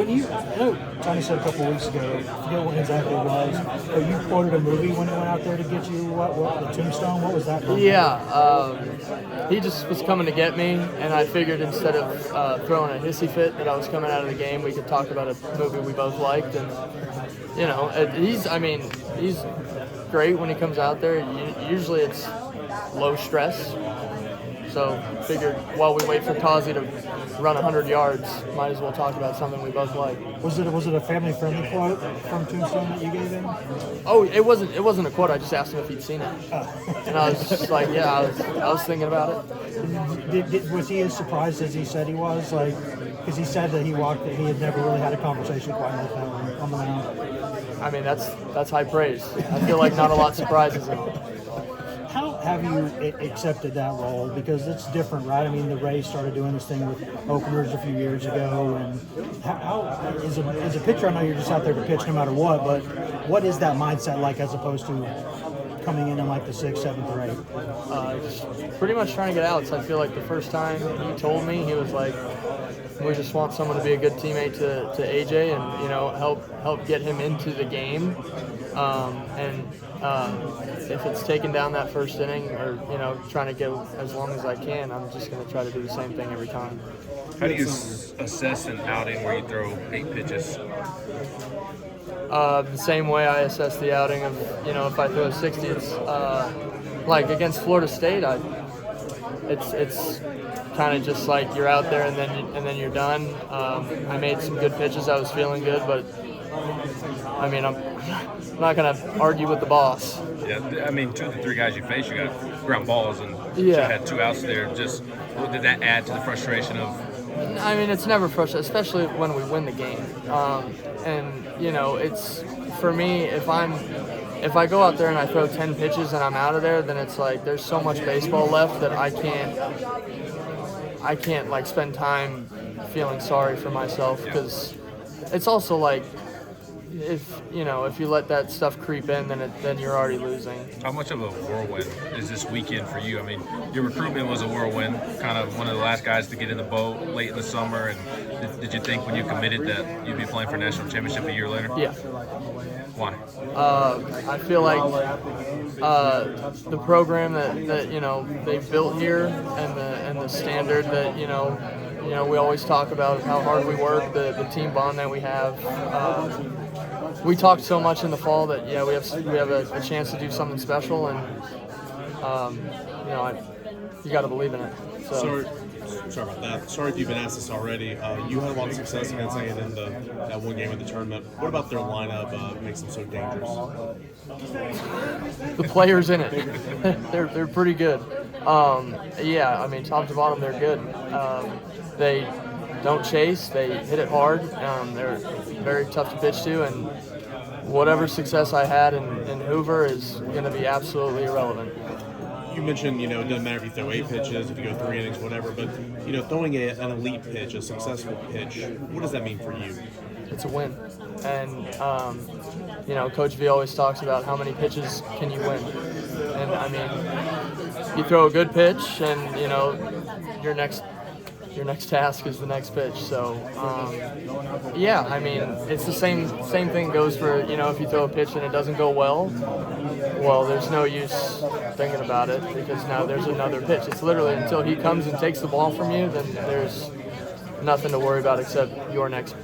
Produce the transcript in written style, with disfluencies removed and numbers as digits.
I know Tony said a couple of weeks ago, I forget what exactly it was, but you quoted a movie when it went out there to get you, the Tombstone? What was that movie? Yeah, he just was coming to get me, and I figured instead of throwing a hissy fit that I was coming out of the game, we could talk about a movie we both liked. And, he's great when he comes out there. Usually it's low stress. So figured while we wait for Kazi to run 100 yards, might as well talk about something we both like. Was it a family-friendly quote from Tombstone that you gave him? Oh, it wasn't a quote. I just asked him if he'd seen it, and I was just like, yeah, I was thinking about it. Was he as surprised as he said he was? Like, because he said that he had never really had a conversation quite like that on the mound. I mean, that's high praise. I feel like not a lot surprises him. How have you accepted that role? Because it's different, right? I mean, the Rays started doing this thing with openers a few years ago, and how as a pitcher, I know you're just out there to pitch no matter what, but what is that mindset like as opposed to coming in like the 6th, 7th, or 8th? Just pretty much trying to get outs. I feel like the first time he told me, he was like, we just want someone to be a good teammate to AJ and, help get him into the game. If it's taking down that first inning or, trying to get as long as I can, I'm just going to try to do the same thing every time. How do you assess an outing where you throw 8 pitches? The same way I assess the outing of, if I throw a 60, it's like against Florida State, it's kind of just like you're out there and then you're done. I made some good pitches. I was feeling good, but I mean, I'm not going to argue with the boss. Yeah, I mean, 2 of the 3 guys you faced, you got ground balls, and you had 2 outs there. Just did that add to the frustration of? I mean, it's never frustrating, especially when we win the game. It's for me, if I go out there and I throw 10 pitches and I'm out of there, then it's like there's so much baseball left that I can't like spend time feeling sorry for myself, because it's also like if you let that stuff creep in, then you're already losing. How much of a whirlwind is this weekend for you? I mean, your recruitment was a whirlwind, kind of one of the last guys to get in the boat late in the summer. And did you think when you committed that you'd be playing for a national championship a year later? Yeah. Why? I feel like the program that they've built here and the standard that we always talk about how hard we work, the team bond that we have. We talked so much in the fall that we have a chance to do something special, and you got to believe in it. So. Sorry about that. Sorry if you've been asked this already. You had a lot of success against A&M in that one game of the tournament. What about their lineup makes them so dangerous? The players in it, they're pretty good. I mean, top to bottom, they're good. They don't chase. They hit it hard. They're very tough to pitch to, and whatever success I had in Hoover is going to be absolutely irrelevant. You mentioned, it doesn't matter if you throw 8 pitches, if you go 3 innings, whatever, but, throwing an elite pitch, a successful pitch, what does that mean for you? It's a win. And, Coach V always talks about how many pitches can you win. And, I mean, you throw a good pitch and, your next task is the next pitch. So, I mean, it's the same thing goes for, if you throw a pitch and it doesn't go well, there's no use thinking about it because now there's another pitch. It's literally until he comes and takes the ball from you, then there's nothing to worry about except your next